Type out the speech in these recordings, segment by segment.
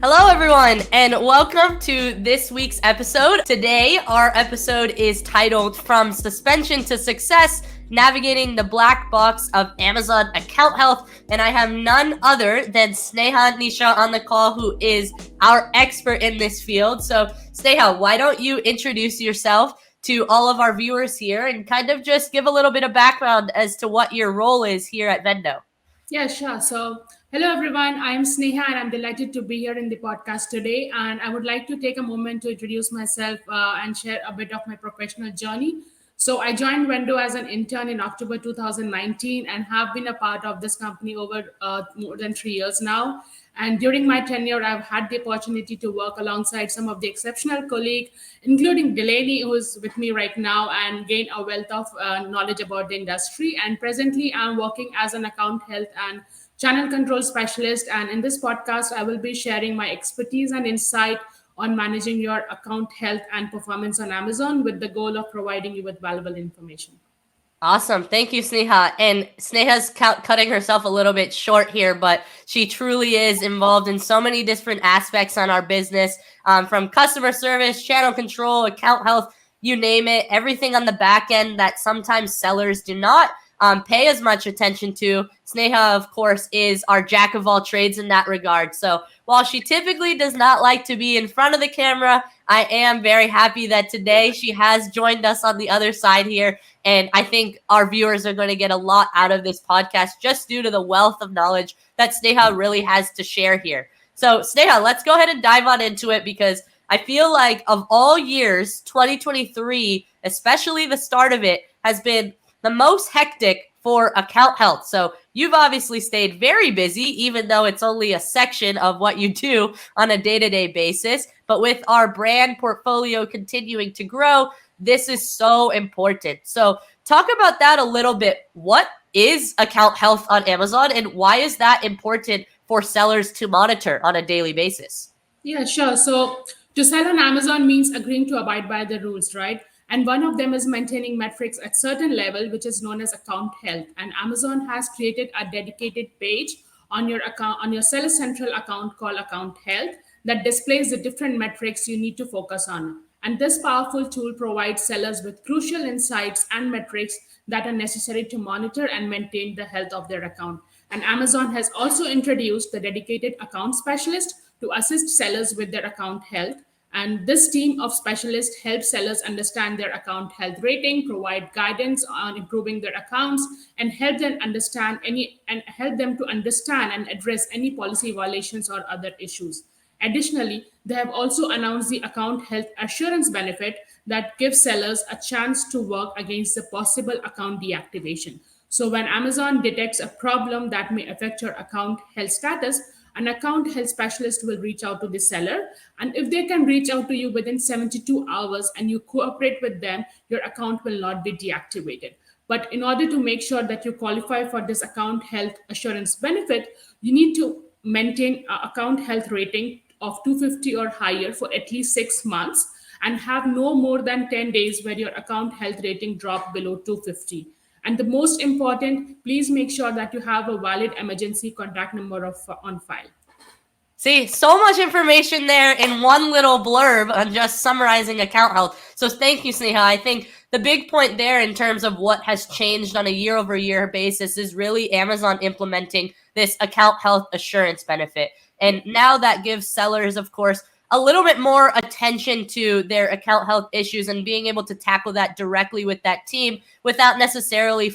Hello, everyone, and welcome to this week's episode. Today, our episode is titled From Suspension to Success, Navigating the Black Box of Amazon Account Health, and I have none other than Sneha Nisha on the call, who is our expert in this field. So, Sneha, why don't you introduce yourself to all of our viewers here and kind of just give a little bit of background as to what your role is here at VENDO? Yeah, sure. So, hello everyone. I am Sneha and I'm delighted to be here in the podcast today. And I would like to take a moment to introduce myself and share a bit of my professional journey. So, I joined Vendo as an intern in October 2019 and have been a part of this company over more than 3 years now. And during my tenure, I've had the opportunity to work alongside some of the exceptional colleagues, including Delaney, who is with me right now, and gain a wealth of knowledge about the industry. And presently, I'm working as an account health and channel control specialist. And in this podcast, I will be sharing my expertise and insight on managing your account health and performance on Amazon with the goal of providing you with valuable information. Awesome. Thank you, Sneha. And Sneha's cutting herself a little bit short here, but she truly is involved in so many different aspects on our business, from customer service, channel control, account health, you name it, everything on the back end that sometimes sellers do not pay as much attention to. Sneha, of course, is our jack of all trades in that regard. So while she typically does not like to be in front of the camera, I am very happy that today she has joined us on the other side here. And I think our viewers are going to get a lot out of this podcast just due to the wealth of knowledge that Sneha really has to share here. So Sneha, let's go ahead and dive on into it, because I feel like of all years, 2023, especially the start of it, has been the most hectic for account health. So you've obviously stayed very busy, even though it's only a section of what you do on a day-to-day basis. But with our brand portfolio continuing to grow, this is so important. So talk about that a little bit. What is account health on Amazon, and why is that important for sellers to monitor on a daily basis? Yeah, sure. So to sell on Amazon means agreeing to abide by the rules, right? And one of them is maintaining metrics at certain level, which is known as account health. And Amazon has created a dedicated page on your account, on your Seller Central account called Account Health, that displays the different metrics you need to focus on. And this powerful tool provides sellers with crucial insights and metrics that are necessary to monitor and maintain the health of their account. And Amazon has also introduced the dedicated account specialist to assist sellers with their account health. And this team of specialists helps sellers understand their account health rating, provide guidance on improving their accounts, and help them to understand and address any policy violations or other issues. Additionally, they have also announced the account health assurance benefit that gives sellers a chance to work against the possible account deactivation. So, when Amazon detects a problem that may affect your account health status, an account health specialist will reach out to the seller. And if they can reach out to you within 72 hours and you cooperate with them, your account will not be deactivated. But in order to make sure that you qualify for this account health assurance benefit, you need to maintain an account health rating of 250 or higher for at least 6 months, and have no more than 10 days where your account health rating dropped below 250. And the most important, please make sure that you have a valid emergency contact number on file. See, so much information there in one little blurb on just summarizing account health. So thank you, Sneha. I think the big point there in terms of what has changed on a year-over-year basis is really Amazon implementing this account health assurance benefit. And now that gives sellers, of course, a little bit more attention to their account health issues and being able to tackle that directly with that team without necessarily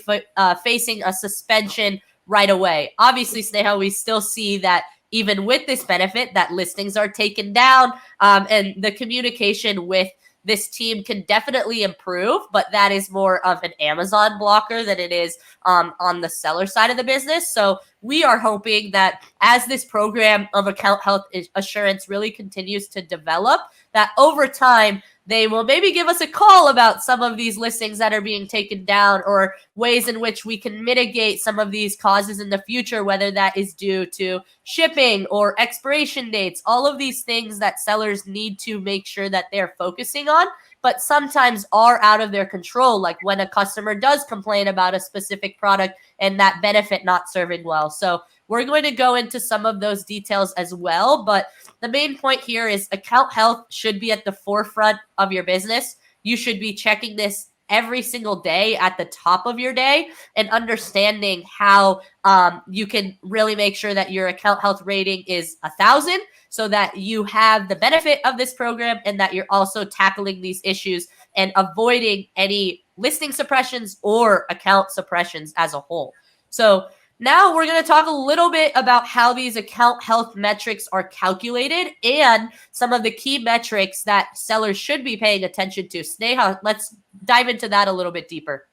facing a suspension right away. Obviously, Sneha, we still see that even with this benefit, that listings are taken down, and the communication with this team can definitely improve, but that is more of an Amazon blocker than it is on the seller side of the business. So we are hoping that as this program of account health assurance really continues to develop, that over time, they will maybe give us a call about some of these listings that are being taken down, or ways in which we can mitigate some of these causes in the future, whether that is due to shipping or expiration dates, all of these things that sellers need to make sure that they're focusing on. but sometimes are out of their control, like when a customer does complain about a specific product and that benefit not serving well. So we're going to go into some of those details as well, but the main point here is account health should be at the forefront of your business. You should be checking this every single day at the top of your day and understanding how you can really make sure that your account health rating is 1,000 so that you have the benefit of this program and that you're also tackling these issues and avoiding any listing suppressions or account suppressions as a whole. So now we're going to talk a little bit about how these account health metrics are calculated and some of the key metrics that sellers should be paying attention to. Sneha, let's dive into that a little bit deeper.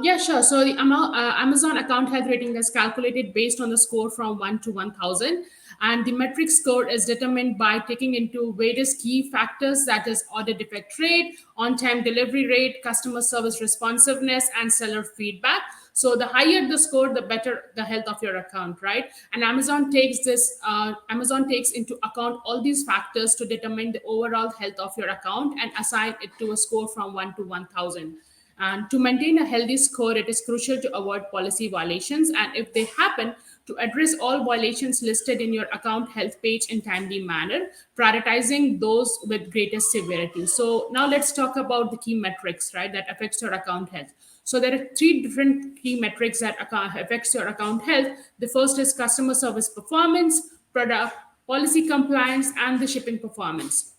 Yeah, sure. So the Amazon account health rating is calculated based on the score from 1 to 1,000. And the metric score is determined by taking into various key factors, that is order defect rate, on-time delivery rate, customer service responsiveness, and seller feedback. So the higher the score, the better the health of your account, right? And Amazon takes into account all these factors to determine the overall health of your account and assign it to a score from 1 to 1,000. And to maintain a healthy score, it is crucial to avoid policy violations. And if they happen, to address all violations listed in your account health page in timely manner, prioritizing those with greatest severity. So now let's talk about the key metrics, right, that affects your account health. So there are three different key metrics that affects your account health. The first is customer service performance, product policy compliance, and the shipping performance.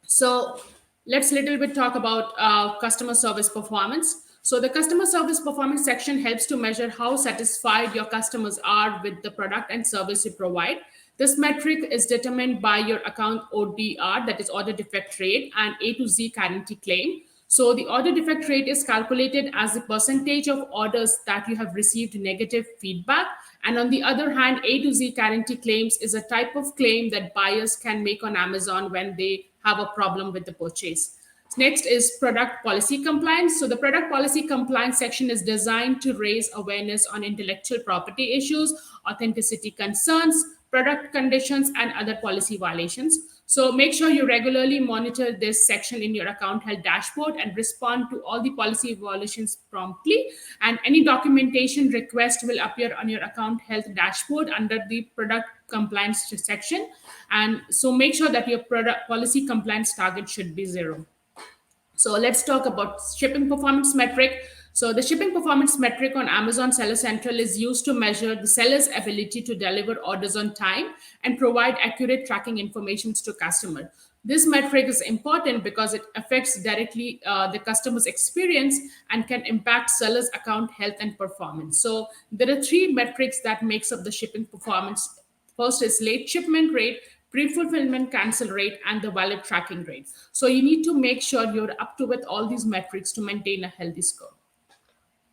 So let's little bit talk about customer service performance. So the customer service performance section helps to measure how satisfied your customers are with the product and service you provide. This metric is determined by your account ODR, that is order defect rate, and A to Z guarantee claim. So the order defect rate is calculated as the percentage of orders that you have received negative feedback. And on the other hand, A to Z guarantee claims is a type of claim that buyers can make on Amazon when they have a problem with the purchase. Next is product policy compliance. So the product policy compliance section is designed to raise awareness on intellectual property issues, authenticity concerns, product conditions, and other policy violations. So make sure you regularly monitor this section in your account health dashboard and respond to all the policy violations promptly. And any documentation request will appear on your account health dashboard under the product compliance section. And so make sure that your product policy compliance target should be 0. So let's talk about shipping performance metric. So the shipping performance metric on Amazon Seller Central is used to measure the seller's ability to deliver orders on time and provide accurate tracking information to customer. This metric is important because it affects directly the customer's experience and can impact seller's account health and performance. So there are three metrics that makes up the shipping performance. First is late shipment rate, pre-fulfillment cancel rate, and the valid tracking rate. So you need to make sure you're up to with all these metrics to maintain a healthy score.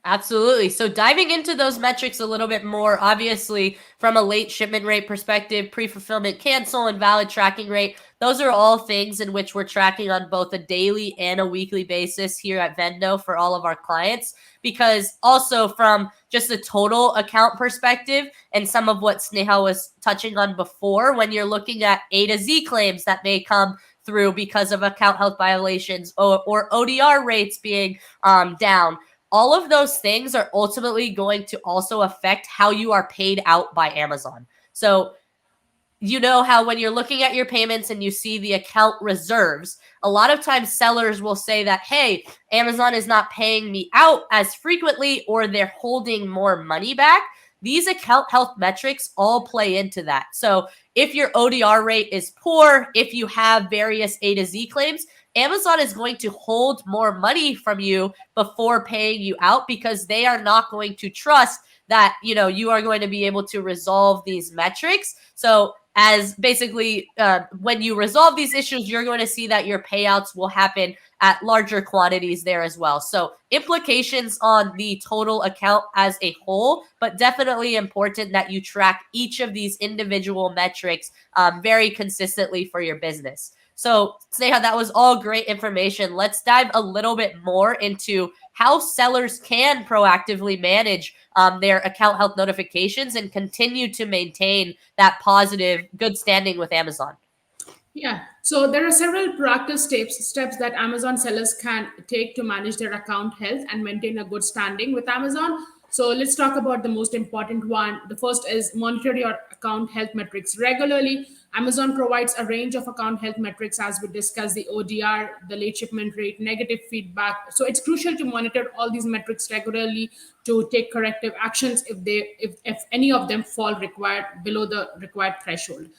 Absolutely. So diving into those metrics a little bit more, obviously from a late shipment rate perspective, pre-fulfillment cancel and valid tracking rate, those are all things in which we're tracking on both a daily and a weekly basis here at Vendo for all of our clients. Because also from just a total account perspective and some of what Sneha was touching on before, when you're looking at A to Z claims that may come through because of account health violations or ODR rates being down, all of those things are ultimately going to also affect how you are paid out by Amazon. So you know how when you're looking at your payments and you see the account reserves, a lot of times sellers will say that, hey, Amazon is not paying me out as frequently or they're holding more money back. These account health metrics all play into that. So if your ODR rate is poor, if you have various A to Z claims, Amazon is going to hold more money from you before paying you out because they are not going to trust that, you know, you are going to be able to resolve these metrics. So as basically when you resolve these issues, you're going to see that your payouts will happen at larger quantities there as well. So implications on the total account as a whole, but definitely important that you track each of these individual metrics very consistently for your business. So Sneha, that was all great information. Let's dive a little bit more into how sellers can proactively manage their account health notifications and continue to maintain that positive, good standing with Amazon. Yeah, so there are several practice steps that Amazon sellers can take to manage their account health and maintain a good standing with Amazon. So let's talk about the most important one. The first is monitor your account health metrics regularly. Amazon provides a range of account health metrics as we discussed the ODR, the late shipment rate, negative feedback. So it's crucial to monitor all these metrics regularly to take corrective actions if any of them fall required below the required threshold.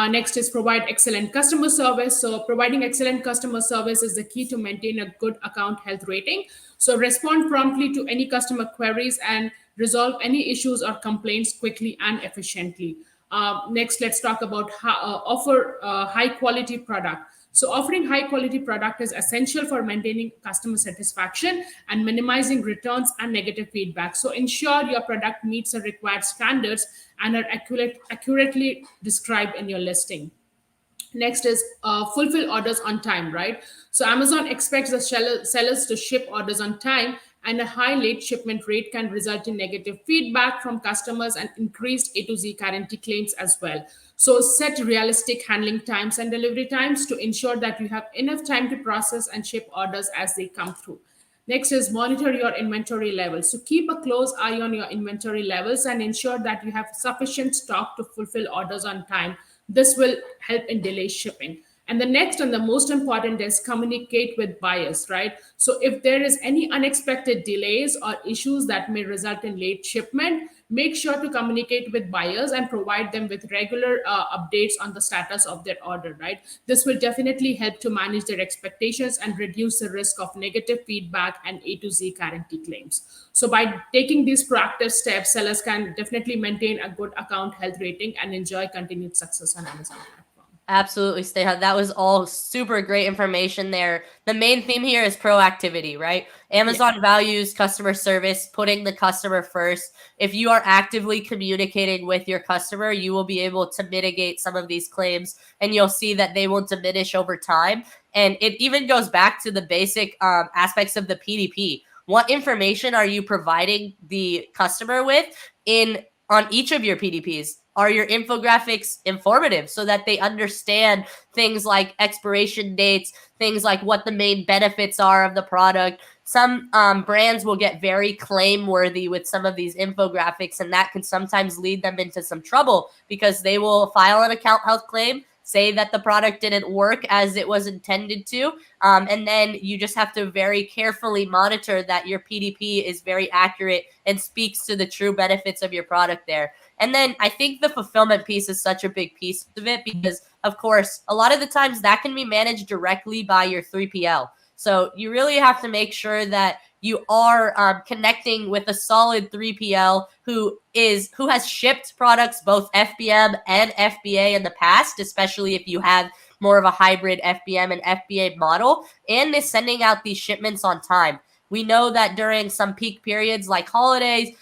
Next is provide excellent customer service. So, providing excellent customer service is the key to maintain a good account health rating. So, respond promptly to any customer queries and resolve any issues or complaints quickly and efficiently. Next, let's talk about offer high quality product. So, offering high quality product is essential for maintaining customer satisfaction and minimizing returns and negative feedback. So, ensure your product meets the required standards and are accurately described in your listing. Next is fulfill orders on time, right? So Amazon expects the sellers to ship orders on time, and a high late shipment rate can result in negative feedback from customers and increased A to Z guarantee claims as well. So set realistic handling times and delivery times to ensure that you have enough time to process and ship orders as they come through. Next is monitor your inventory levels. So keep a close eye on your inventory levels and ensure that you have sufficient stock to fulfill orders on time. This will help in delay shipping. And the next and the most important is communicate with buyers, right? So if there is any unexpected delays or issues that may result in late shipment, make sure to communicate with buyers and provide them with regular updates on the status of their order, right? This will definitely help to manage their expectations and reduce the risk of negative feedback and A to Z guarantee claims. So by taking these proactive steps, sellers can definitely maintain a good account health rating and enjoy continued success on Amazon platform. Absolutely, Sneha. That was all super great information there. The main theme here is proactivity, right? Yeah. Amazon values customer service, putting the customer first. If you are actively communicating with your customer, you will be able to mitigate some of these claims and you'll see that they will diminish over time. And it even goes back to the basic aspects of the PDP. What information are you providing the customer with in on each of your PDPs? Are your infographics informative so that they understand things like expiration dates, things like what the main benefits are of the product? Some brands will get very claim worthy with some of these infographics, and that can sometimes lead them into some trouble because they will file an account health claim, say that the product didn't work as it was intended to, and then you just have to very carefully monitor that your PDP is very accurate and speaks to the true benefits of your product there. And then I think the fulfillment piece is such a big piece of it because, of course, a lot of the times that can be managed directly by your 3PL. So you really have to make sure that you are connecting with a solid 3PL who has shipped products both FBM and FBA in the past, especially if you have more of a hybrid FBM and FBA model, and is sending out these shipments on time. We know that during some peak periods like holidays,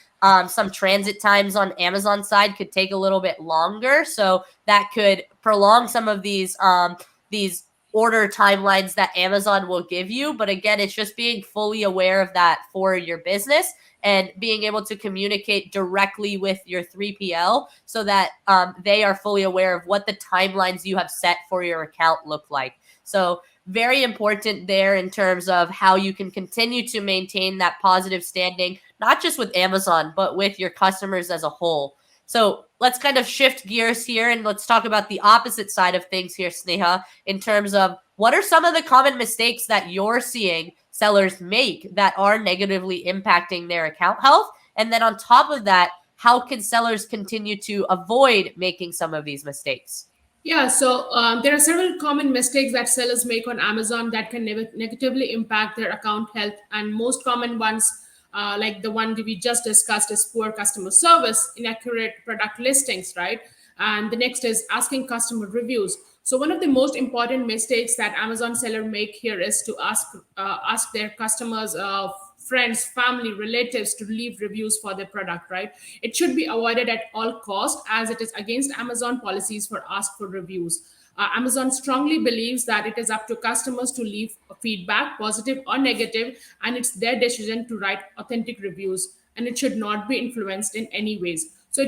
some transit times on Amazon side could take a little bit longer, so that could prolong some of these order timelines that Amazon will give you. But again, it's just being fully aware of that for your business and being able to communicate directly with your 3PL so that they are fully aware of what the timelines you have set for your account look like. So very important there in terms of how you can continue to maintain that positive standing, not just with Amazon, but with your customers as a whole. So let's kind of shift gears here and let's talk about the opposite side of things here, Sneha, in terms of what are some of the common mistakes that you're seeing sellers make that are negatively impacting their account health? And then on top of that, how can sellers continue to avoid making some of these mistakes? Yeah, so there are several common mistakes that sellers make on Amazon that can negatively impact their account health. And most common ones, like the one that we just discussed, is poor customer service, inaccurate product listings, right? And the next is asking customer reviews. So one of the most important mistakes that Amazon seller make here is to ask their customers, friends, family, relatives to leave reviews for their product, right? It should be avoided at all cost as it is against Amazon policies for ask for reviews. Amazon strongly believes that it is up to customers to leave feedback, positive or negative, and it's their decision to write authentic reviews, and it should not be influenced in any ways. So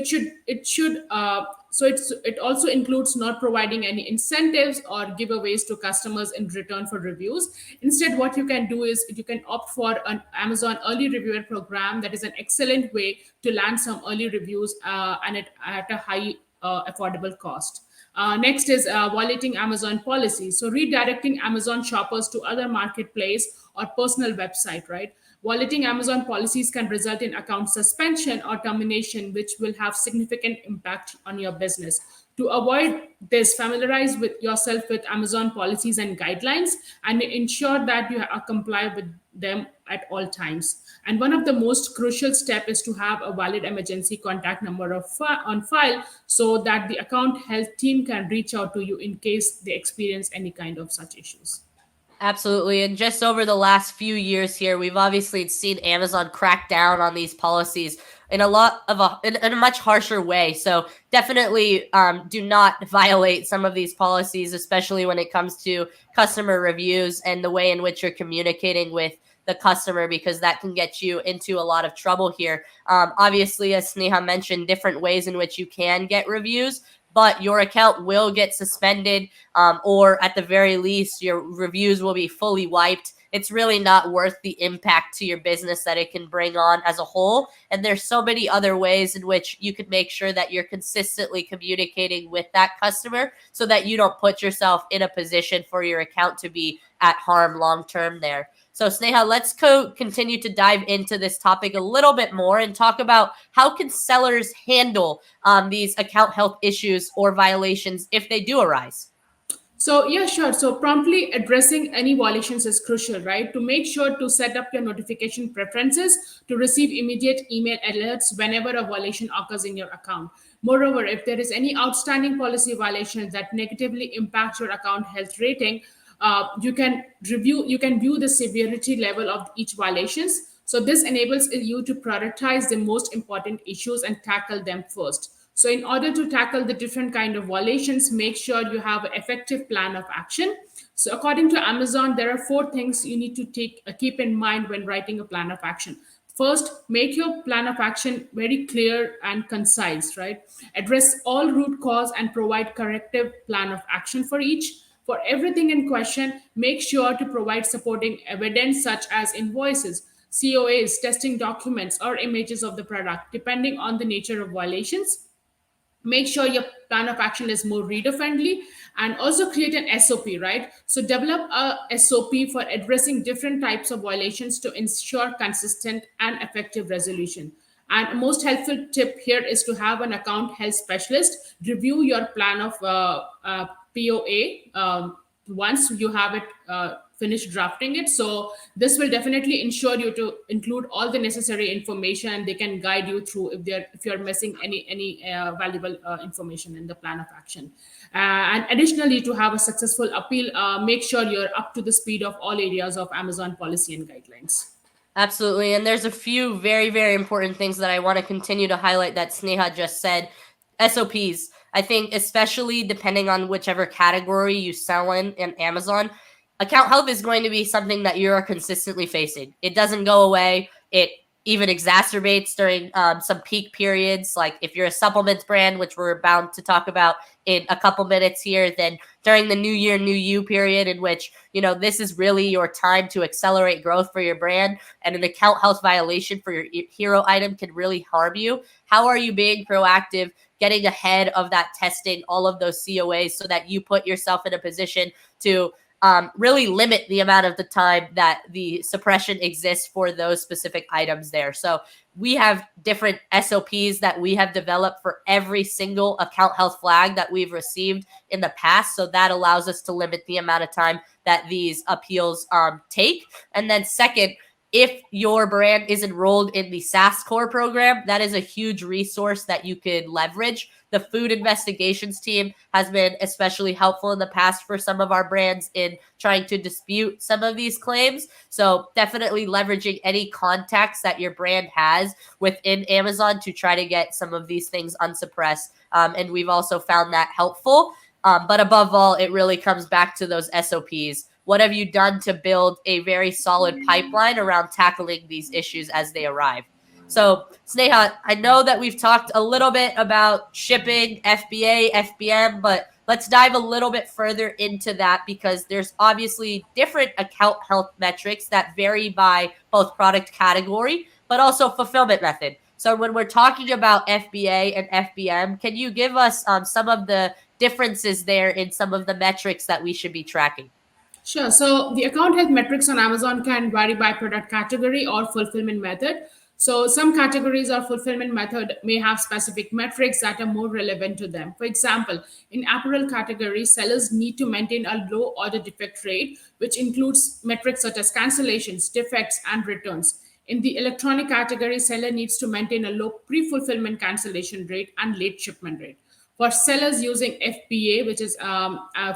it also includes not providing any incentives or giveaways to customers in return for reviews. Instead, what you can do is you can opt for an Amazon early reviewer program. That is an excellent way to land some early reviews, and at a high affordable cost. Next is violating Amazon policy. So redirecting Amazon shoppers to other marketplace or personal website, right? Violating Amazon policies can result in account suspension or termination, which will have significant impact on your business. To avoid this, familiarize with yourself with Amazon policies and guidelines and ensure that you comply with them at all times. And one of the most crucial steps is to have a valid emergency contact number on file so that the account health team can reach out to you in case they experience any kind of such issues. Absolutely. And just over the last few years here, we've obviously seen Amazon crack down on these policies in in a much harsher way. So definitely do not violate some of these policies, especially when it comes to customer reviews and the way in which you're communicating with the customer, because that can get you into a lot of trouble here. Obviously, as Sneha mentioned, different ways in which you can get reviews, but your account will get suspended, or at the very least, your reviews will be fully wiped. It's really not worth the impact to your business that it can bring on as a whole. And there's so many other ways in which you can make sure that you're consistently communicating with that customer so that you don't put yourself in a position for your account to be at harm long term there. So Sneha, let's continue to dive into this topic a little bit more and talk about how can sellers handle these account health issues or violations if they do arise. So yeah, sure. So promptly addressing any violations is crucial, right? To make sure to set up your notification preferences to receive immediate email alerts whenever a violation occurs in your account. Moreover, if there is any outstanding policy violations that negatively impact your account health rating, you can view the severity level of each violations. So this enables you to prioritize the most important issues and tackle them first. So in order to tackle the different kind of violations, make sure you have an effective plan of action. So according to Amazon, there are four things you need to keep in mind when writing a plan of action. First, make your plan of action very clear and concise, right? Address all root cause and provide corrective plan of action for each. For everything in question, make sure to provide supporting evidence such as invoices, COAs, testing documents, or images of the product, depending on the nature of violations. Make sure your plan of action is more reader friendly, and also create an SOP, right? So develop a SOP for addressing different types of violations to ensure consistent and effective resolution. And a most helpful tip here is to have an account health specialist review your plan of POA once you have it finished drafting it. So this will definitely ensure you to include all the necessary information, and they can guide you through if you're missing any valuable information in the plan of action. And additionally, to have a successful appeal, make sure you're up to the speed of all areas of Amazon policy and guidelines. Absolutely. And there's a few very, very important things that I want to continue to highlight that Sneha just said. SOPs. I think, especially depending on whichever category you sell in Amazon, account health is going to be something that you're consistently facing. It doesn't go away. It even exacerbates during some peak periods. Like if you're a supplements brand, which we're bound to talk about in a couple minutes here, then during the new year, new you period, in which, this is really your time to accelerate growth for your brand, and an account health violation for your hero item can really harm you. How are you being proactive, getting ahead of that, testing all of those COAs so that you put yourself in a position to really limit the amount of the time that the suppression exists for those specific items there. So we have different SOPs that we have developed for every single account health flag that we've received in the past. So that allows us to limit the amount of time that these appeals take. And then second, if your brand is enrolled in the SaaS Core program, that is a huge resource that you could leverage. The food investigations team has been especially helpful in the past for some of our brands in trying to dispute some of these claims. So definitely leveraging any contacts that your brand has within Amazon to try to get some of these things unsuppressed. And we've also found that helpful. But above all, it really comes back to those SOPs. What have you done to build a very solid pipeline around tackling these issues as they arrive? So, Sneha, I know that we've talked a little bit about shipping, FBA, FBM, but let's dive a little bit further into that because there's obviously different account health metrics that vary by both product category, but also fulfillment method. So, when we're talking about FBA and FBM, can you give us some of the differences there in some of the metrics that we should be tracking? Sure. So the account health metrics on Amazon can vary by product category or fulfillment method. So some categories or fulfillment method may have specific metrics that are more relevant to them. For example, in apparel category, sellers need to maintain a low order defect rate, which includes metrics such as cancellations, defects, and returns. In the electronic category, seller needs to maintain a low pre-fulfillment cancellation rate and late shipment rate. For sellers using FBA, which is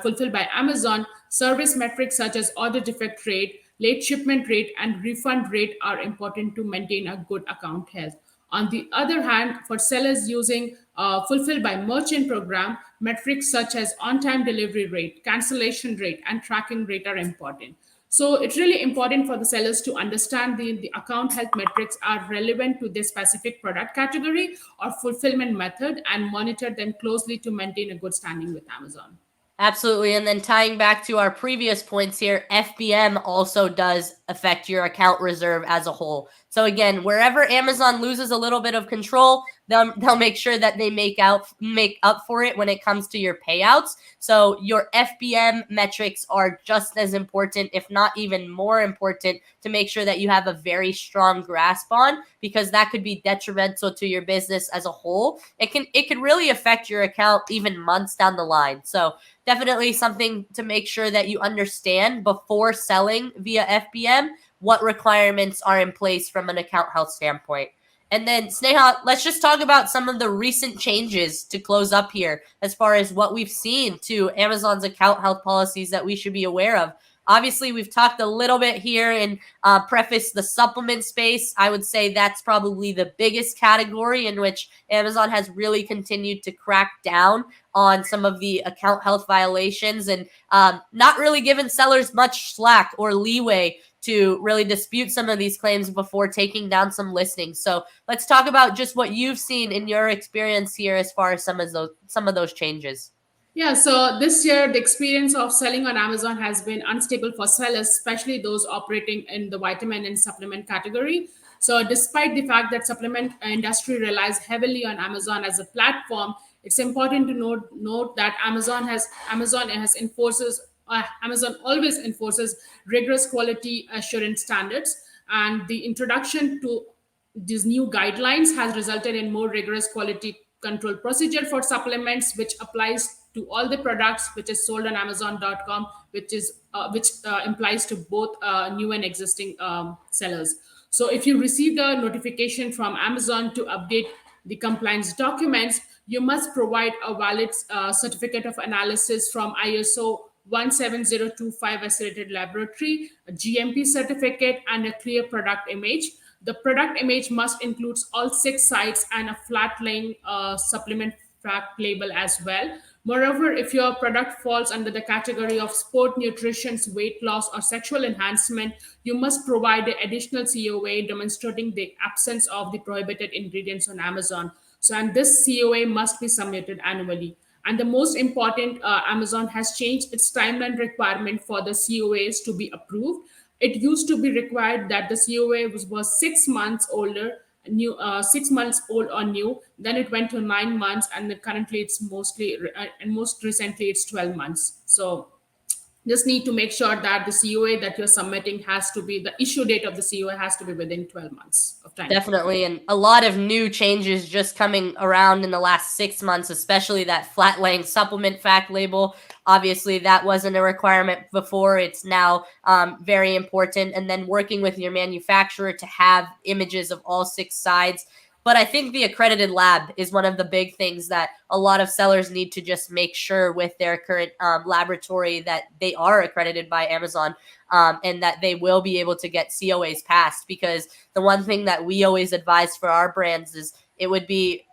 fulfilled by Amazon, service metrics such as order defect rate, late shipment rate, and refund rate are important to maintain a good account health. On the other hand, for sellers using fulfilled by merchant program, metrics such as on-time delivery rate, cancellation rate, and tracking rate are important. So it's really important for the sellers to understand the account health metrics are relevant to their specific product category or fulfillment method and monitor them closely to maintain a good standing with Amazon. Absolutely. And then tying back to our previous points here, FBM also does affect your account reserve as a whole. So again, wherever Amazon loses a little bit of control, they'll make sure that they make up for it when it comes to your payouts. So your FBM metrics are just as important, if not even more important, to make sure that you have a very strong grasp on, because that could be detrimental to your business as a whole. It could really affect your account even months down the line. So definitely something to make sure that you understand before selling via FBM, what requirements are in place from an account health standpoint. And then, Sneha, let's just talk about some of the recent changes to close up here as far as what we've seen to Amazon's account health policies that we should be aware of. Obviously, we've talked a little bit here in preface the supplement space. I would say that's probably the biggest category in which Amazon has really continued to crack down on some of the account health violations and not really given sellers much slack or leeway to really dispute some of these claims before taking down some listings. So let's talk about just what you've seen in your experience here as far as some of those changes. Yeah, so this year the experience of selling on Amazon has been unstable for sellers, especially those operating in the vitamin and supplement category. So despite the fact that supplement industry relies heavily on Amazon as a platform, it's important to note that Amazon always enforces rigorous quality assurance standards, and the introduction to these new guidelines has resulted in more rigorous quality control procedure for supplements, which applies to all the products which is sold on Amazon.com, which implies to both new and existing sellers. So if you receive the notification from Amazon to update the compliance documents, you must provide a valid certificate of analysis from ISO 17025 accredited laboratory, a GMP certificate, and a clear product image. The product image must include all 6 sites and a flat laying supplement fact label as well. Moreover, if your product falls under the category of sport nutrition, weight loss, or sexual enhancement, you must provide an additional COA demonstrating the absence of the prohibited ingredients on Amazon. So, and this COA must be submitted annually. And the most important, Amazon has changed its timeline requirement for the COAs to be approved. It used to be required that the COA was 6 months older, new 6 months old or new. Then it went to 9 months, and then currently it's and most recently it's 12 months. So just need to make sure that the COA that you're submitting has to be the issue date of the COA has to be within 12 months of time. Definitely. And a lot of new changes just coming around in the last 6 months, especially that flat laying supplement fact label. Obviously, that wasn't a requirement before. It's now very important. And then working with your manufacturer to have images of all 6 sides. But I think the accredited lab is one of the big things that a lot of sellers need to just make sure with their current laboratory that they are accredited by Amazon and that they will be able to get COAs passed. Because the one thing that we always advise for our brands is It would be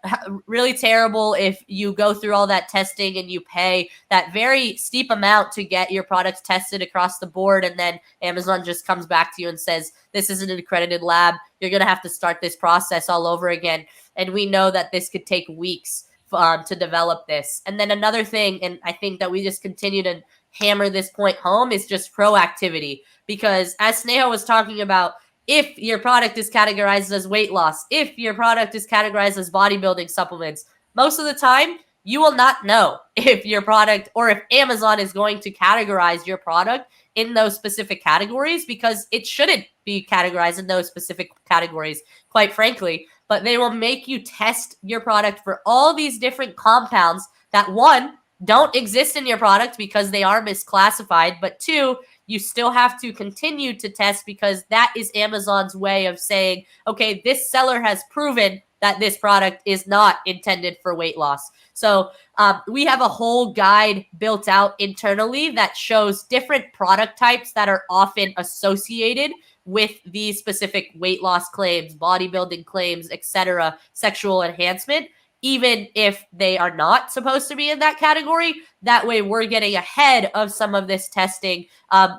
really terrible if you go through all that testing and you pay that very steep amount to get your products tested across the board, and then Amazon just comes back to you and says, this isn't an accredited lab. You're going to have to start this process all over again. And we know that this could take weeks to develop this. And then another thing, and I think that we just continue to hammer this point home, is just proactivity. Because as Sneha was talking about, if your product is categorized as weight loss, if your product is categorized as bodybuilding supplements, most of the time you will not know if your product, or if Amazon is going to categorize your product in those specific categories, because it shouldn't be categorized in those specific categories, quite frankly. But they will make you test your product for all these different compounds that, one, don't exist in your product because they are misclassified, but two, you still have to continue to test because that is Amazon's way of saying, okay, this seller has proven that this product is not intended for weight loss. So we have a whole guide built out internally that shows different product types that are often associated with these specific weight loss claims, bodybuilding claims, etc., sexual enhancement, even if they are not supposed to be in that category. That way we're getting ahead of some of this testing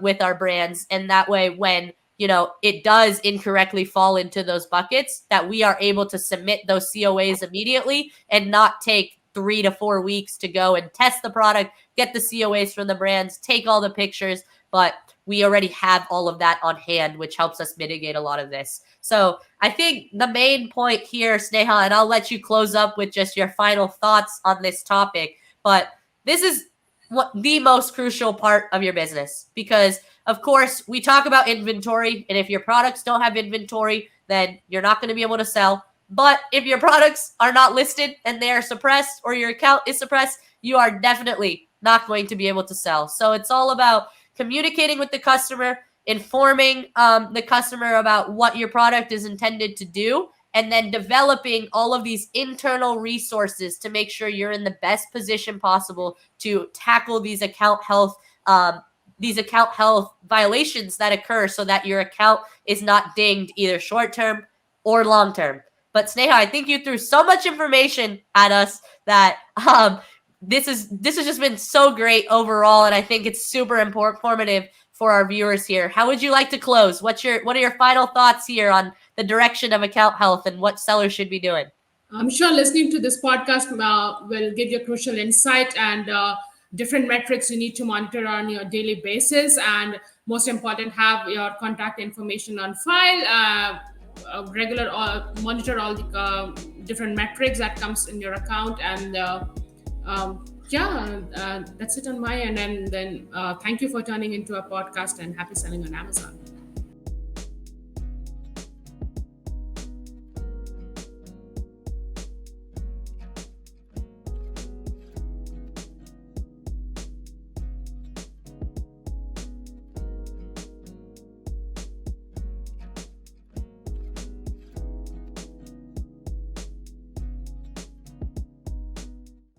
with our brands. And that way, when it does incorrectly fall into those buckets, that we are able to submit those COAs immediately and not take 3 to 4 weeks to go and test the product, get the COAs from the brands, take all the pictures. But we already have all of that on hand, which helps us mitigate a lot of this. So I think the main point here, Sneha, and I'll let you close up with just your final thoughts on this topic, but this is what the most crucial part of your business, because of course we talk about inventory, and if your products don't have inventory, then you're not going to be able to sell. But if your products are not listed and they are suppressed, or your account is suppressed, you are definitely not going to be able to sell. So it's all about communicating with the customer, informing the customer about what your product is intended to do, and then developing all of these internal resources to make sure you're in the best position possible to tackle these account health violations that occur, so that your account is not dinged either short term or long term. But Sneha, I think you threw so much information at us that this has just been so great overall, and I think it's super informative for our viewers here. How would you like to close? What are your final thoughts here on the direction of account health and what sellers should be doing? I'm sure listening to this podcast will give you crucial insight and different metrics you need to monitor on your daily basis, and most important, have your contact information on file. Regular monitor all the different metrics that comes in your account, and that's it on my end. And then thank you for turning into a podcast, and happy selling on Amazon.